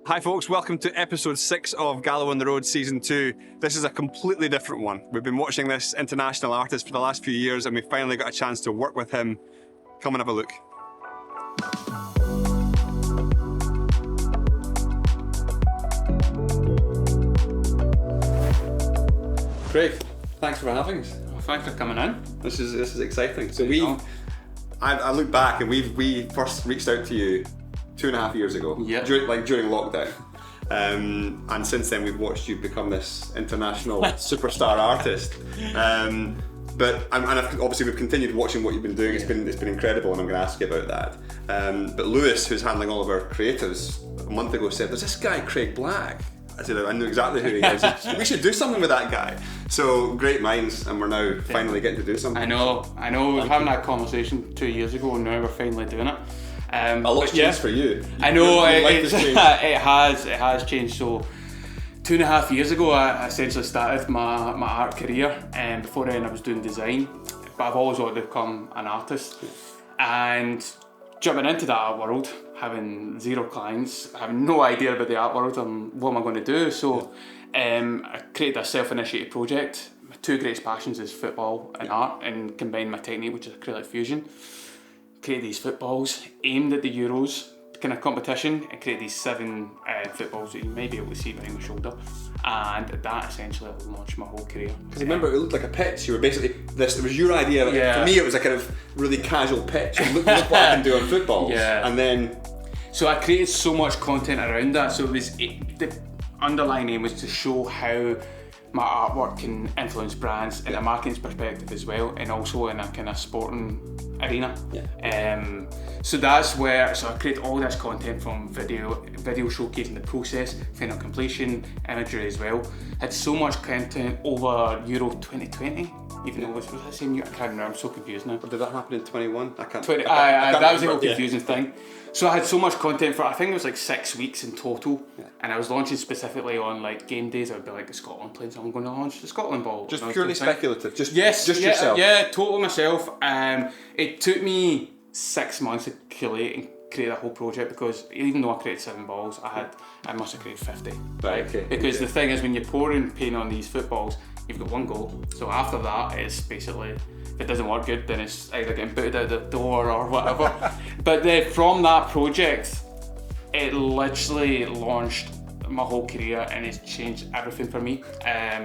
Hi folks, welcome to episode 6 of Gallo on the Road Season 2. This is a completely different one. We've been watching this international artist for the last few years and we finally got a chance to work with him. Come and have a look. Craig, thanks for having us. Well, thanks for coming in. This is exciting. So I look back and we first reached out to you 2.5 years ago, yep. during lockdown. And since then we've watched you become this international superstar artist. But obviously we've continued watching what you've been doing. It's been incredible, and I'm going to ask you about that. But Lewis, who's handling all of our creatives, a month ago said, "There's this guy Craig Black." I said, "I knew exactly who he is. We should do something with that guy." So great minds, and we're now finally getting to do something. I know. We were having that conversation 2 years ago, and now we're finally doing it. A lot's changed for you. I know, Life has changed. it has changed. So 2.5 years ago I essentially started my art career, and before then I was doing design, but I've always wanted to become an artist. And jumping into that art world, having zero clients, having no idea about the art world and what am I going to do, so I created a self-initiated project. My two greatest passions is football and art, and combined my technique, which is acrylic fusion. Created these footballs aimed at the Euros kind of competition, and created these 7 footballs that you may be able to see behind my shoulder, and that essentially launched my whole career. Because remember, it looked like a pitch. You were basically it was your idea. For me, it was a kind of really casual pitch. Look what I can do on footballs. And then, so I created so much content around that. So the underlying aim was to show how my artwork can influence brands in a marketing perspective as well, and also in a kind of sporting arena. So that's where I create all this content, from video showcasing the process, final completion, imagery as well. Had so much content over Euro 2020, even though was that same year? I can't remember. I'm so confused now. Or did that happen in 21? I can't. That was the whole confusing thing. So I had so much content for, I think it was like 6 weeks in total, and I was launching specifically on like game days. I'd be like, Scotland playing, so I'm going to launch the Scotland ball. Just purely speculative. Just yourself. yourself. Yeah, totally myself. It took me 6 months to create a whole project, because even though I created 7 balls, I must have created 50. Right. Okay. Because the thing is, when you're pouring paint on these footballs, you've got 1 goal. So after that, it's basically, if it doesn't work good, then it's either getting booted out the door or whatever. But then from that project, it literally launched my whole career, and it's changed everything for me.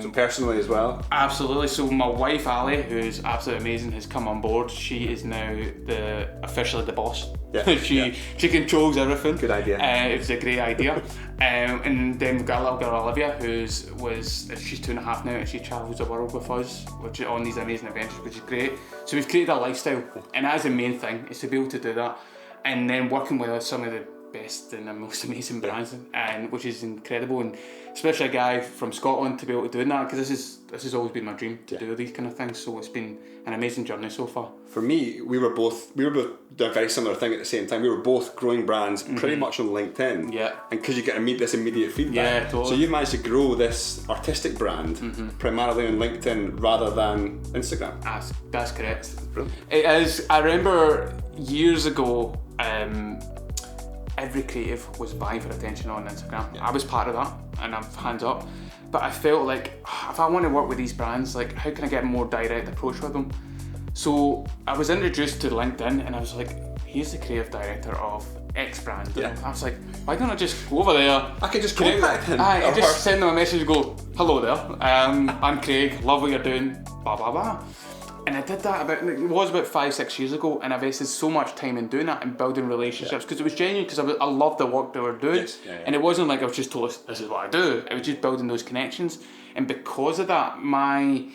So personally as well? Absolutely. So my wife Ali, who's absolutely amazing, has come on board. She is now officially the boss. She controls everything. Good idea. It was a great idea. And then we've got a little girl, Olivia, she's 2.5 now, and she travels the world with us, which is on these amazing adventures, which is great. So we've created a lifestyle, and that is the main thing, is to be able to do that, and then working with some of the best and the most amazing brands, and which is incredible, and especially a guy from Scotland to be able to do that, because this has always been my dream to do these kind of things. So it's been an amazing journey so far. For me, we were both doing a very similar thing at the same time. We were both growing brands pretty much on LinkedIn, and because you get this immediate feedback. Totally. So you've managed to grow this artistic brand primarily on LinkedIn rather than Instagram. That's correct. Brilliant. It is. I remember years ago, every creative was vying for attention on Instagram. I was part of that, and I'm hands up. But I felt like, if I want to work with these brands, like, how can I get a more direct approach with them? So I was introduced to LinkedIn, and I was like, here's the creative director of X brand. I was like, why don't I just go over there? I could just contact him. I just send them a message and go, hello there, I'm Craig, love what you're doing, blah blah blah. And I did that about 5-6 years ago, and I invested so much time in doing that and building relationships, because it was genuine, because I loved the work they were doing. And it wasn't like I was just told, this is what I do. It was just building those connections, and because of that, my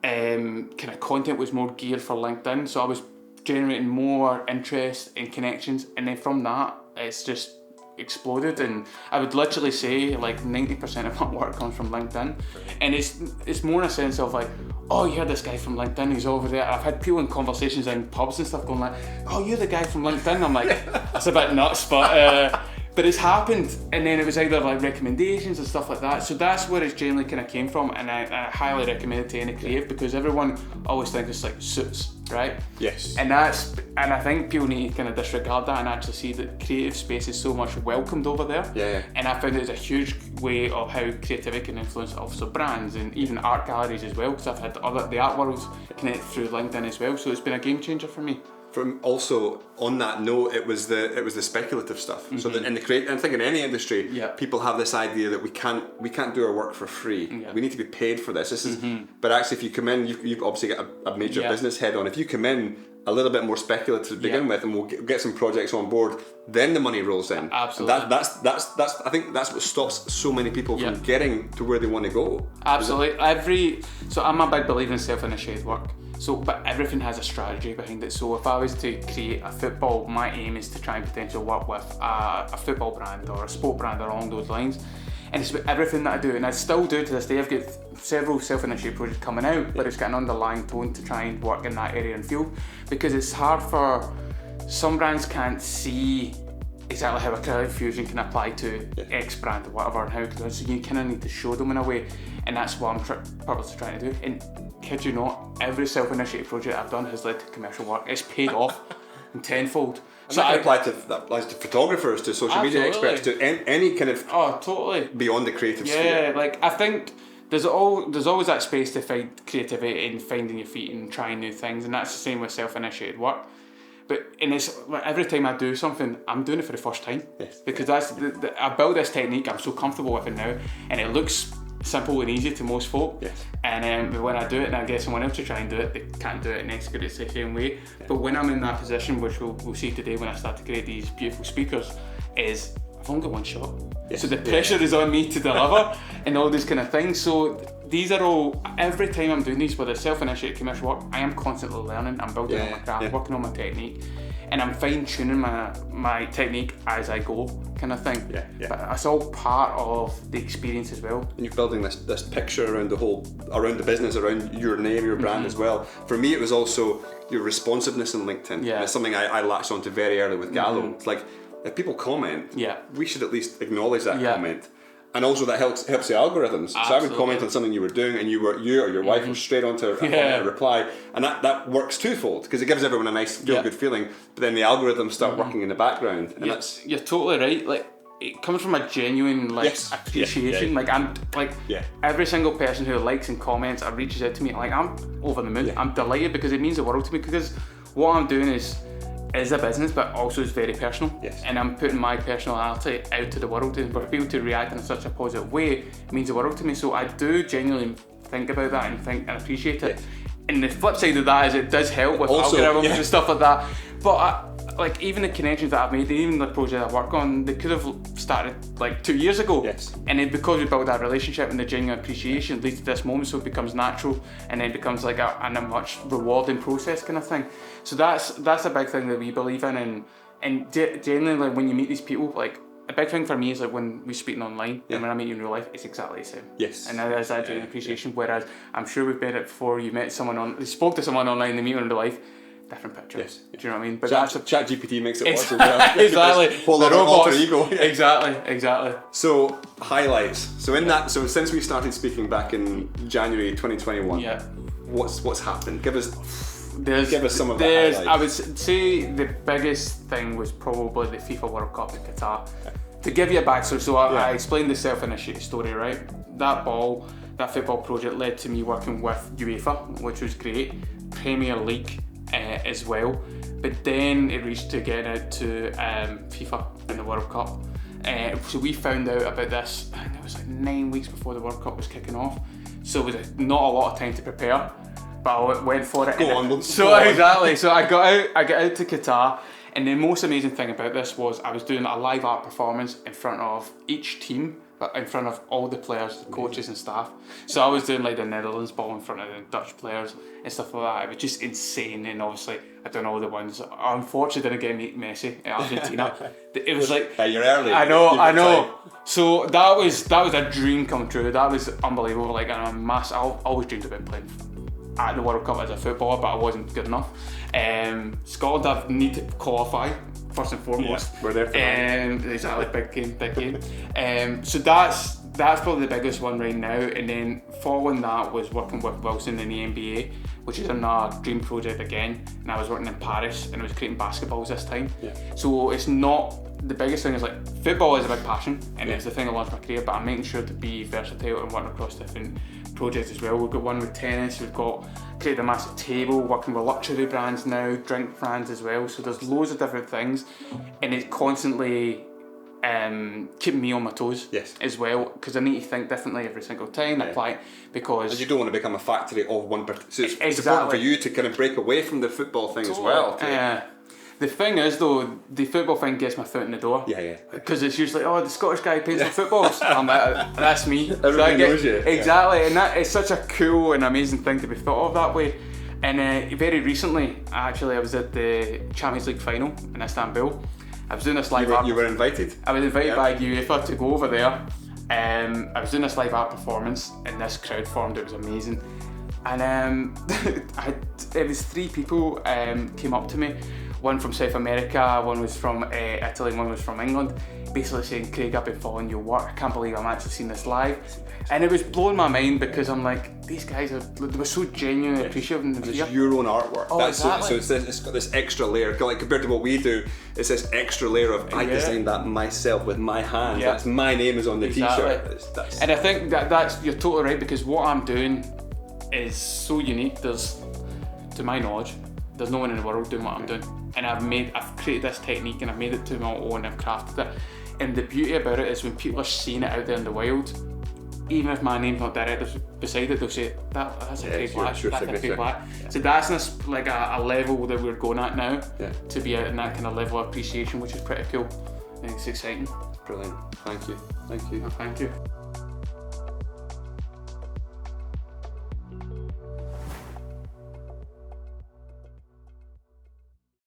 kind of content was more geared for LinkedIn, so I was generating more interest and connections, and then from that, it's just exploded. And I would literally say like 90% of my work comes from LinkedIn, and it's more in a sense of like, oh, you heard this guy from LinkedIn, he's over there. I've had people in conversations in pubs and stuff going like, oh, you're the guy from LinkedIn. I'm like, that's a bit nuts, but it's happened. And then it was either like recommendations and stuff like that. So that's where it generally kind of came from, and I highly recommend it to any creative, because everyone always thinks it's like suits. right? Yes. And I think people need to kind of disregard that and actually see that creative space is so much welcomed over there. Yeah. And I found it was a huge way of how creativity can influence also brands and even art galleries as well, because I've had the art worlds connect through LinkedIn as well. So it's been a game changer for me. From also on that note, it was the speculative stuff. So that in the I think in any industry, people have this idea that we can't do our work for free. Yeah. We need to be paid for this. This is, but actually, if you come in, you've obviously got a major business head on. If you come in a little bit more speculative to begin with, and we'll get some projects on board, then the money rolls in. Absolutely. And that's I think that's what stops so many people from getting to where they want to go. Absolutely. So I'm a big believer in self-initiated work. So, but everything has a strategy behind it. So if I was to create a football, my aim is to try and potentially work with a football brand or a sport brand along those lines. And it's about everything that I do, and I still do to this day. I've got several self-initiated projects coming out, but it's got an underlying tone to try and work in that area and field, because it's hard for some brands can't see exactly how a creative fusion can apply to X brand or whatever, and how so you kind of need to show them in a way, and that's what I'm purposely trying to do. And kid you not, every self-initiated project I've done has led to commercial work. It's paid off in tenfold. So that applies to photographers, to social media experts, to any kind of totally beyond the creative sphere. Yeah, like I think there's always that space to find creativity and finding your feet and trying new things, and that's the same with self-initiated work. But it's like every time I do something, I'm doing it for the first time. Yes. Because that's I built this technique. I'm so comfortable with it now, and it looks simple and easy to most folk. Yes. And when I do it and I get someone else to try and do it, they can't do it and execute it the same way. But when I'm in that position, which we'll see today when I start to create these beautiful speakers, is I've only got one shot. Yes. So the pressure is on me to deliver and all these kind of things. So these are all, every time I'm doing these, whether it's self-initiated commercial work, I am constantly learning. I'm building on my craft, working on my technique, and I'm fine-tuning my technique as I go, kind of thing. But it's all part of the experience as well. And you're building this picture around the business, around your name, your brand as well. For me, it was also your responsiveness on LinkedIn. And it's something I latched onto very early with Gallo. It's like, if people comment, we should at least acknowledge that comment. And also that helps the algorithms. Absolutely. So I would comment on something you were doing, and you or your wife was straight onto a reply, and that works twofold, because it gives everyone a nice feel-good feeling. But then the algorithms start working in the background, and you're totally right. Like it comes from a genuine appreciation. Like I'm every single person who likes and comments or reaches out to me, like I'm over the moon. I'm delighted, because it means the world to me. Because what I'm doing is a business, but also is very personal. And I'm putting my personality out to the world, and for people to react in such a positive way, it means the world to me. So I do genuinely think about that and think and appreciate it. And the flip side of that is it does help with algorithms and stuff like that. But like even the connections that I've made, even the project I work on, they could have started like 2 years ago. And then because we built that relationship and the genuine appreciation leads to this moment, so it becomes natural, and then it becomes like a much rewarding process kind of thing. So that's a big thing that we believe in, and generally like when you meet these people, like a big thing for me is like when we're speaking online and when I meet you in real life, it's exactly the same. And there's that genuine appreciation. Whereas I'm sure we've met it before. You spoke to someone online, they meet you in real life. Different picture. Do you know what I mean? But ChatGPT makes it worse as well. Exactly. Whole other alter ego. Exactly. So highlights. So since we started speaking back in January 2021, what's happened? Give us some of the highlights. I would say the biggest thing was probably the FIFA World Cup in Qatar. To give you a backstory, so I explained the self-initiated story, right? That football project led to me working with UEFA, which was great. Premier League as well, but then it reached to get out to FIFA in the World Cup. So we found out about this, I think it was like 9 weeks before the World Cup was kicking off. So it was not a lot of time to prepare, but I went for it. Exactly. So I got out to Qatar, and the most amazing thing about this was I was doing a live art performance in front of each team, but in front of all the players, coaches and staff. So I was doing like the Netherlands ball in front of the Dutch players and stuff like that. It was just insane, and obviously I done all the ones. Unfortunately, didn't get to meet Messi in Argentina. It was like you're early. I know. So that was a dream come true. That was unbelievable. Like I always dreamed about playing at the World Cup as a footballer, but I wasn't good enough. Scotland have need to qualify first and foremost. We're there for that. Exactly, big game. So that's probably the biggest one right now. And then following that was working with Wilson in the NBA, which is another dream project again, and I was working in Paris and I was creating basketballs this time. Yeah. So it's not, the biggest thing is like, football is a big passion and Yeah. it's the thing I launched my career, but I'm making sure to be versatile and working across different projects as well. We've got one with tennis, we've got created a massive table, working with luxury brands now, drink brands as well, so there's loads of different things, and it's constantly keeping me on my toes. Yes. As well, because I need to think differently every single time I apply, because And you don't want to become a factory of one particular. So it's important Exactly. for you to kind of break away from the football thing as well. The thing is though, the football thing gets my foot in the door. Yeah. Because it's usually, oh, the Scottish guy paints on footballs. I'm like, that's me. Everybody knows you. Exactly, and that is such a cool and amazing thing to be thought of that way. And very recently, actually, I was at the Champions League final in Istanbul. I was doing this live art. You were invited? I was invited by UEFA to go over there. I was doing this live art performance and this crowd formed, it was amazing. And it was 3 people came up to me. One from South America, one was from Italy, and one was from England, basically saying, Craig, I've been following your work, I can't believe I'm actually seeing this live. And it was blowing my mind because I'm like, these guys they were so genuinely appreciative and It's your own artwork. Oh, exactly. So it's got this extra layer, like compared to what we do, it's this extra layer of I designed that myself with my hands. Yeah. That's my name is on the Exactly. t-shirt. And I think that's you're totally right, because what I'm doing is so unique. There's, to my knowledge, there's no one in the world doing what I'm doing. And I've created this technique and I've made it to my own, I've crafted it. And the beauty about it is when people are seeing it out there in the wild, even if my name's not directly beside it, they'll say, that's a Craig Black, that's a Craig Black. So that's this, like a level that we're going at now, to be out in that kind of level of appreciation, which is pretty cool. And it's exciting. Brilliant. Thank you. Thank you.